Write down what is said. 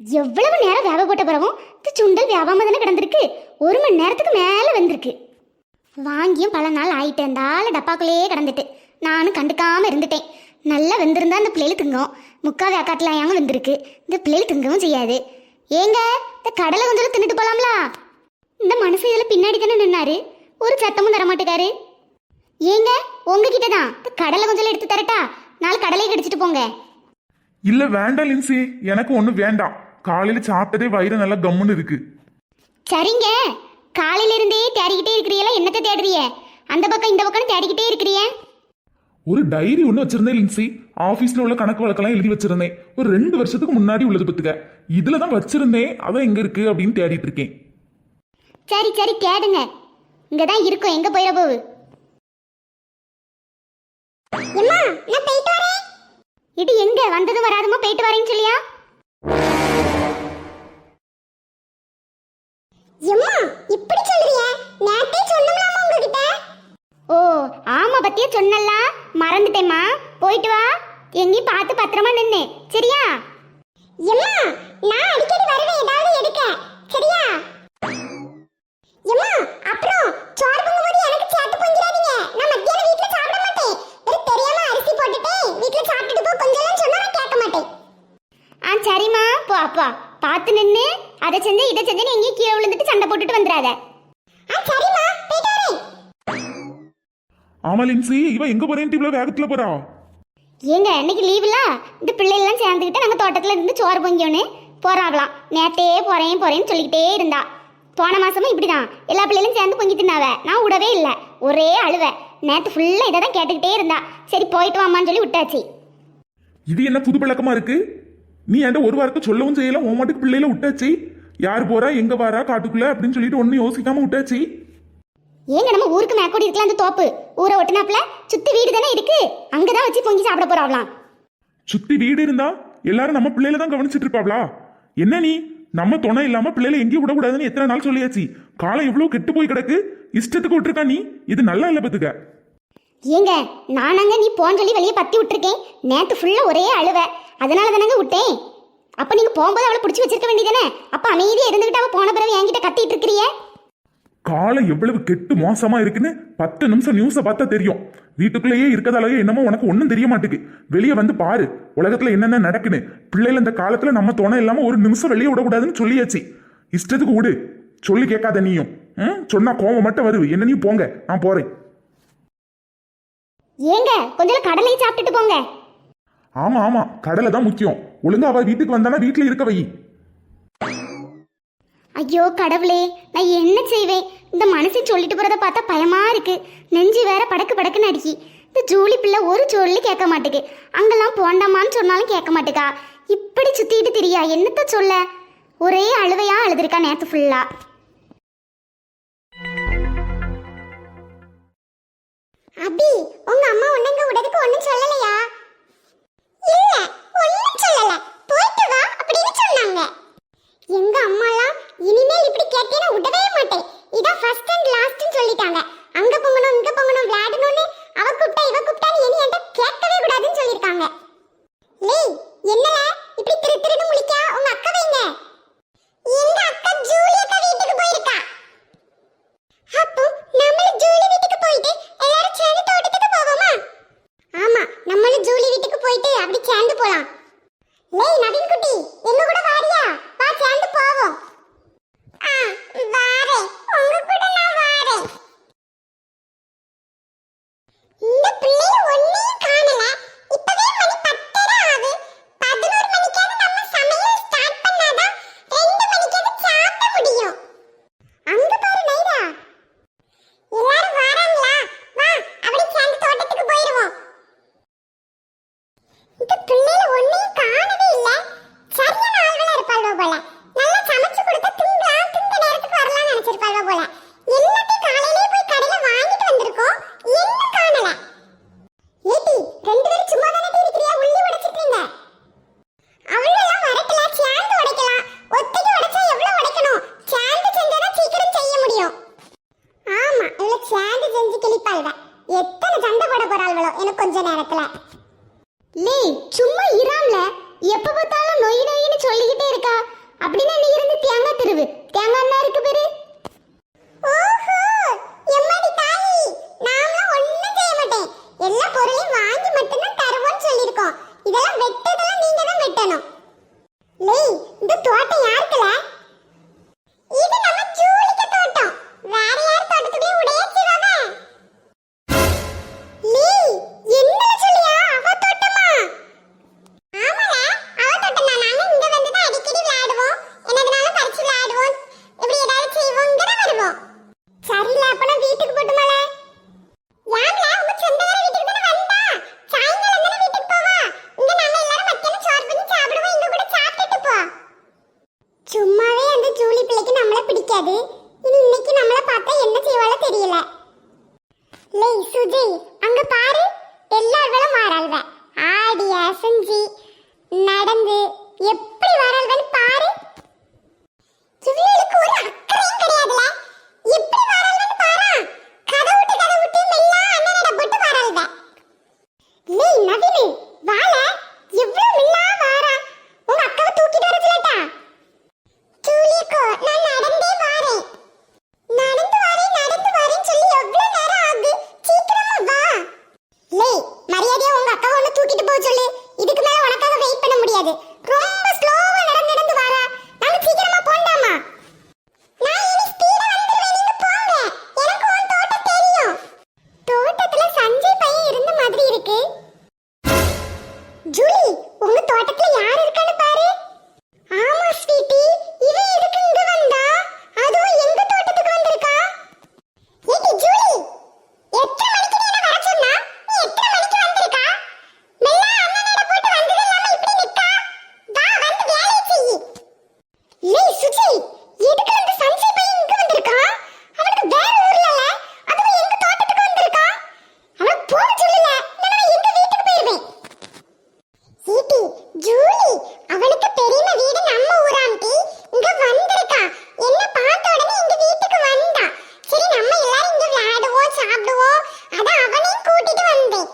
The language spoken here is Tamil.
எவ்வளவு நேரம் வேக போட்ட பிறகும் இந்த சுண்டல் வேகாம தானே கிடந்திருக்கு. 1 மணி நேரத்துக்கு மேல வந்திருக்கு. வாங்கியும் பல நாள் ஆயிட்டேந்தால டப்பாக்குள்ளேயே கிடந்துட்டு நானும் கண்டுக்காம இருந்துட்டேன். நல்லா வெந்திருந்தா இந்த பிள்ளைகள் திங்கும். முக்கா வேக்காட்டில் ஏங்க வந்திருக்கு. இந்த பிள்ளைகள் திங்கவும் செய்யாது. ஏங்க இந்த கடலை கொஞ்சம் தின்னுட்டு போலாம்ல. இந்த மனுஷன் இதில் பின்னாடி தானே நின்னாரு. ஒரு சத்தமும் தரமாட்டுக்காரு. ஏங்க உங்ககிட்ட தான் இந்த கடலை கொஞ்சம் எடுத்து தரட்டா? 4 கடலையை கடிச்சிட்டு போங்க. இல்ல வேண்டாம் லின்சி, எனக்கு ஒன்றும் வேண்டாம். காலையில சாப்பிட்டதே வயிறு நல்லா கம்முன்னு இருக்கு. சரிங்க, காலையில இருந்தே தேடிக்கிட்டே இருக்கிறீங்களா? என்னத்தை தேடுறிய? அந்த பக்கம் இந்த பக்கம் தேடிக்கிட்டே இருக்கிறிய. ஒரு டைரி ஒன்று வச்சிருந்தேன் லின்சி. ஆஃபீஸில் உள்ள கணக்கு வழக்கெல்லாம் எழுதி வச்சிருந்தேன். ஒரு 2 வருஷத்துக்கு முன்னாடி உள்ளது பத்துக்க. இதில் தான் வச்சிருந்தேன். அதான் எங்கே இருக்கு அப்படின்னு தேடிட்டு இருக்கேன். சரி சரி தேடுங்க. இங்கே தான் இருக்கும். எங்கே போயிட போகுது? இது எங்க வந்ததும் வராதுமா போயிட்டு வரேன்னு சொல்லியா? இப்படி சொல்றிய? நேத்தே சொன்னலாமா உங்ககிட்ட? ஓ ஆமா பத்தியா சொன்னல, மறந்துட்டேம்மா. போயிட்டு வா. எங்கேயும் பார்த்து பத்திரமா நின்னு சரியா? எம்மா நான் அடிக்கடி வருவேன் ஏதாவது எடுக்க சரியா? எம்மா அப்புறம் சோறு பொங்கும்போது எனக்கு சேர்த்து பொங்கிடாதீங்க. நான் மத்தியானம் வீட்ல சாப்பிட மாட்டேன். ஒரு தெரியாம அரிசி போட்டுட்டேன். வீட்ல சாப்பிட்டுட்டு போ கொஞ்சம் சொன்னா நான் கேட்க மாட்டேன். சரிம்மா போ அப்பா பார்த்து நின்னு. அதை செஞ்சு இதை செஞ்சு எங்கேயும் கீழே விழுந்துட்டு சண்டை போட்டுட்டு வந்துடாத. சரிம்மா போயிட்டு வரேன். ஆமா லின்சி, இவ எங்க போறேன்ட்டு இவ்வளவு வேகத்துல போறா? ஏங்க இன்னைக்கு லீவுல இந்த பிள்ளைகள்லாம் சேர்ந்துக்கிட்டு நாங்கள் தோட்டத்தில் இருந்து சோறு பொங்கியோன்னு போறாங்களாம். நேத்தே போறேன்னு சொல்லிக்கிட்டே இருந்தா. போன மாசமும் இப்படிதான் எல்லா பிள்ளைகளும் சேர்ந்து பொங்கி தின்னாவ. நான் விடவே இல்லை, ஒரே அழுவ. நேற்று ஃபுல்லாக இதை தான் கேட்டுக்கிட்டே இருந்தா. சரி போயிட்டு வாமான்னு சொல்லி விட்டாச்சு. இது என்ன புது பழக்கமா இருக்கு? நீ என்கிட்ட ஒரு வாரத்தை சொல்லவும் செய்யலாம். உன் மாட்டுக்கு பிள்ளையில விட்டாச்சு. யார் போறா எங்க வாரா காட்டுக்குள்ள அப்படின்னு சொல்லிட்டு ஒன்னும் யோசிக்காம விட்டாச்சு. ஏங்க நம்ம ஊருக்கு மேற்கோடி இருக்கலாம். அந்த தோப்பு ஊரை ஒட்டினாப்புல சுத்தி வீடு தானே இருக்கு. அங்கதான் வச்சு பொங்கி சாப்பிட போறாங்களாம். சுத்தி வீடு இருந்தா எல்லாரும் நம்ம பிள்ளையில தான் கவனிச்சிட்டு இருப்பாங்களா? என்ன நீ நம்ம துணை இல்லாம பிள்ளைல எங்கேயும் விடக்கூடாதுன்னு எத்தனை நாள் சொல்லியாச்சு. காலம் எவ்வளவு கெட்டு போய் கிடக்கு. இஷ்டத்துக்கு விட்டுருக்கா நீ. இது நல்லா இல்ல பத்துக்க. ஏங்க நானாங்க நீ போன்னு சொல்லி வெளியே பத்தி விட்டுருக்கேன். நேற்று ஃபுல்லா ஒரே அழுவ. அதனால தானங்க விட்டேன். அப்ப நீங்க போகும்போது அவளை பிடிச்சி வச்சிருக்க வேண்டியதானே. அப்ப அமைதியா இருந்துகிட்டு அவ போன பிறகு என்கிட்ட கத்திட்டு இருக்கிறிய. காலம் எவ்வளவு கெட்டு மோசமா இருக்குன்னு 10 நிமிஷம் நியூஸை பார்த்தா தெரியும். வீட்டுக்குள்ளேயே இருக்கதாலேயே என்னமோ உனக்கு ஒன்றும் தெரிய மாட்டேங்குது. வெளியே வந்து பாரு உலகத்துல என்னென்ன நடக்குன்னு. பிள்ளைல இந்த காலத்துல நம்ம துணை இல்லாம ஒரு நிமிஷம் வெளியே விடக்கூடாதுன்னு சொல்லியாச்சு. இஷ்டத்துக்கு விடு. சொல்லி கேட்காத நீயும். சொன்னா கோவம் மட்டும் வருது. என்ன நீ போங்க, நான் போறேன். ஏங்க கொஞ்சம் கடலையை சாப்பிட்டுட்டு போங்க. ஆமா ஆமா கடலை தான் முக்கியம். ஒழுங்கா அவ வீட்டுக்கு வந்தானா வீட்டுல இருக்க வை. ஐயோ கடவுளே, நான் என்ன செய்வேன்? இந்த மனுஷன் சொல்லிட்டு போறத பார்த்தா பயமா இருக்கு. நெஞ்சு வேற படக்கு படக்குன்னு அடிக்கி. இந்த ஜூலி பிள்ளை ஒரு சொல்லி கேட்க மாட்டேக்கு. அங்கெல்லாம் போண்டாமான்னு சொன்னாலும் கேட்க மாட்டேக்கா. இப்படி சுத்திட்டு திரியா? என்னத்த சொல்ல? ஒரே அழுவையா அழுதுருக்கா நேத்து ஃபுல்லா. அபி உங்க அம்மா உன்னைங்க உடதுக்கு ஒண்ணும் சொல்லலையா? இல்ல ஒண்ணும் சொல்லல. போயிட்டு வா அப்படின்னு சொன்னாங்க. எங்க அம்மாலாம் இனிமேல் இப்படி கேட்டேனா விடவே மாட்டேன். இதான் ஃபர்ஸ்ட் அண்ட் லாஸ்ட்னு சொல்லிட்டாங்க. அங்க போங்கணும் இங்க போங்கணும் விளையாடணும்னு அவ கூப்பிட்டா இவ கூப்பிட்டான்னு இனி என்கிட்ட கேட்கவே கூடாதுன்னு சொல்லியிருக்காங்க. லேய் என்னல இப்படி திரு திருன்னு முழிக்கா? உங்க அக்கா வைங்க. எங்க அக்கா ஜூலி அக்கா வீட்டுக்கு போயிருக்கா. அப்போ நம்மளும் ஜூலி வீட்டுக்கு போயிட்டு எல்லாரும் சேர்ந்து தோட்டத்துக்கு போவோமா? ஆமா நம்மளும் ஜூலி வீட்டுக்கு போயிட்டு அப்படி சேர்ந்து போலாம். லேய் நவீன் குட்டி எங்க கூட வாரியா? வா சேர்ந்து போவோம். வாரே உங்க கூட நான் வாரே. இந்த பிள்ளைய ஒண்ணையும் காணல. இப்பவே மணி 10:30 ஆகுது. 11 மணிக்காவது நம்ம சமையல் ஸ்டார்ட் பண்ணாதான் 2 மணிக்காவது சாப்பிட முடியும். அங்க பாரு நைரா. எல்லாரும் வராங்களா? வா அப்படி சேர்ந்து தோட்டத்துக்கு போயிடுவோம். இந்த பிள்ளைல ஒண்ணையும் காணவே இல்ல. சரியான ஆள்களா இருப்பாள்வோ போல. நல்லா சமைச்சு கொடுத்தா திங்கலாம், திங்க நேரத்துக்கு வரலாம்னு நினைச்சிருப்பாள்வோ போல. எல்லாத்தையும் காலையிலேயே போய் கடையில வாங்கிட்டு வந்திருக்கோம். என்ன காணல. ஏடி 2 பேரும் சும்மா தானே இருக்கிறியா? உள்ளி உடைச்சிட்டீங்க. அவ்வளோலாம் வரட்டல. சேர்ந்து உடைக்கலாம். ஒத்தைக்கு உடைச்சா எவ்வளவு உடைக்கணும்? சேர்ந்து செஞ்சாதான் சீக்கிரம் செய்ய முடியும். ஆமா இவ்வளவு சேர்ந்து செஞ்சு கிளிப்பாள்வ. எத்தனை சண்டை போட போறாள்வளோ எனக்கு கொஞ்ச நேரத்துல. லே சும்மா இராம்ல. எப்ப பார்த்தாலும் நொய் நொயின்னு சொல்லிக்கிட்டே இருக்கா. அப்படின்னா நீ இருந்து தேங்காய் திருவு. தேங்காய் என்ன இருக்கு பேரு? ஓஹோ, எம்மாடி தாயி, நாமலாம் ஒண்ணும் செய்ய மாட்டேன். எல்லா பொருளையும் வாங்கி மட்டும்தான் தருவோம்னு சொல்லியிருக்கோம். இதெல்லாம் வெட்டதெல்லாம் நீங்க தான் வெட்டணும். லேய், இந்த தோட்டம் யாருக்குல? இது நம்ம ஜூலிக்கு தோட்டம். வேற யார் தோட்டத்துக்குள்ளே உடையச்சிராத. லேய், என்ன சொல்லியா? அவ தோட்டமா? ஆமால, அவ தோட்டம் தான். நாங்க இங்க வந்து தான் அடிக்கடி விளையாடுவோம். என்னதுனாலும் பறிச்சு விளையாடுவோம். இப்படி ஏதாவது செய்வோம், இங்க தான் வருவோம். சரில, அப்ப நான் வீட்டுக்கு போட்டுமால? யாம்ல, உங்க சொந்தக்கார வீட்டுக்கு தான வந்தா? சாயங்காலம் தான வீட்டுக்கு போவா? இங்க நாங்க எல்லாரும் மத்தியானம் சோறு பண்ணி சாப்பிடுவோம். இங்க கூட சாப்பிட்டுட்டு போ. சும்மாவே அந்த ஜூலி பிள்ளைக்கு நம்மள பிடிக்காது. இனி இன்னைக்கு நம்மள பார்த்தா என்ன செய்வாளோ தெரியல. லேய் சுஜி, அங்க பாரு, எல்லாரும் வாராள்வ. ஆடி அசஞ்சி நடந்து எப்படி வாராள்வன்னு பாரு. இவளுக்கு ஒரு அக்கறையும் கிடையாதுல. எப்படி வாராள்வன்னு பாரு. கதை விட்டு மெல்ல அண்ணனட போட்டு வாராள்வ. லேய் நவீனு, வாள எவ்வளவு மெல்லா வாரா. உங்க அக்காவை தூக்கிட்டு வர சொல்லட்டா? ஜூலியக்கோ, நான் நடந்தே வாரேன். நடந்து வாரேன் சொல்லி எவ்வளவு நேரம் ஆகுது? சீக்கிரமா வா. லேய், மரியாதையா உங்க அக்காவை ஒன்னு தூக்கிட்டு போக சொல்லு. இதுக்கு மேல உனக்காக வெயிட் பண்ண முடியாது. ரொம்ப ஸ்லோவா நடந்து வாரா. நாங்க சீக்கிரமா போண்டாமா? நான் இனி ஸ்பீடா வந்துருவேன், நீங்க போங்க. எனக்கு உன் தோட்டம் தெரியும். தோட்டத்துல சஞ்சய் பையன் இருந்த மாதிரி இருக்கு. ஜூலி, உங்க தோட்டத்துல யார் இருக்கான்னு பாரு. ஆமா ஸ்வீட்டி, இவ எதுக்கு இங்க வந்தா? அதுவும் எங்க தோட்டத்துக்கு வந்திருக்கா? ஏடி ஜூலி, எத்தனை மணிக்கு நீ என்ன வர சொன்னா? நீ எத்தனை மணிக்கு வந்திருக்கா? மெல்ல அண்ணனோட போட்டு வந்தது இல்லாம இப்படி நிக்கா? வா, வந்து வேலையை செய். லேய் சுஜி, எதுக்கு அந்த சஞ்சய் பையன் இங்க வந்திருக்கா? அவனுக்கு வேற ஊர்லல, அதுவும் எங்க தோட்டத்துக்கு வந்திருக்கா? அவனை போக சொல்லல, நான் எங்க வீட்டுக்கு போயிருவேன். ஈட்டி ஜூலி, அவனுக்கு பெரியம்மா வீடு நம்ம ஊராம்டி. இங்க வந்திருக்கா. என்ன பார்த்த உடனே இங்க வீட்டுக்கு வந்தா. சரி, நம்ம எல்லாரும் இங்க விளையாடுவோம், சாப்பிடுவோம். அதான் அவனையும் கூட்டிட்டு வந்தேன்.